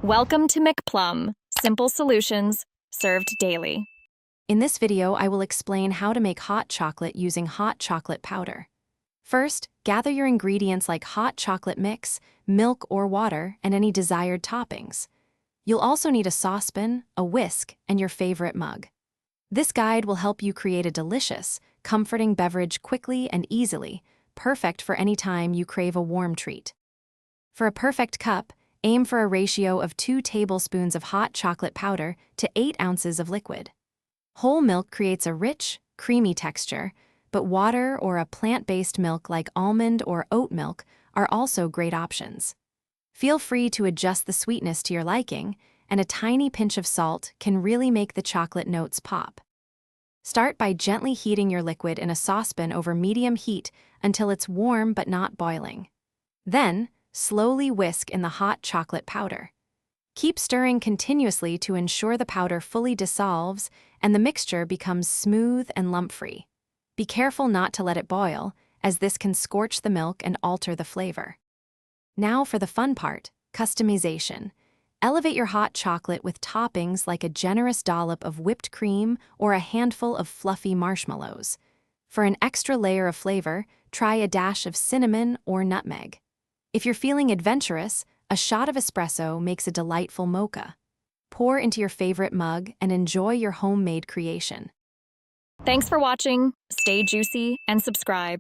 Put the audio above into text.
Welcome to McPlum, simple solutions served daily. In this video, I will explain how to make hot chocolate using hot chocolate powder. First, gather your ingredients like hot chocolate mix, milk or water, and any desired toppings. You'll also need a saucepan, a whisk, and your favorite mug. This guide will help you create a delicious, comforting beverage quickly and easily, perfect for any time you crave a warm treat. For a perfect cup, aim for a ratio of 2 tablespoons of hot chocolate powder to 8 ounces of liquid. Whole milk creates a rich, creamy texture, but water or a plant-based milk like almond or oat milk are also great options. Feel free to adjust the sweetness to your liking, and a tiny pinch of salt can really make the chocolate notes pop. Start by gently heating your liquid in a saucepan over medium heat until it's warm but not boiling. Then, slowly whisk in the hot chocolate powder. Keep stirring continuously to ensure the powder fully dissolves and the mixture becomes smooth and lump-free. Be careful not to let it boil, as this can scorch the milk and alter the flavor. Now for the fun part, customization. Elevate your hot chocolate with toppings like a generous dollop of whipped cream or a handful of fluffy marshmallows. For an extra layer of flavor, try a dash of cinnamon or nutmeg. If you're feeling adventurous, a shot of espresso makes a delightful mocha. Pour into your favorite mug and enjoy your homemade creation. Thanks for watching. Stay juicy and subscribe.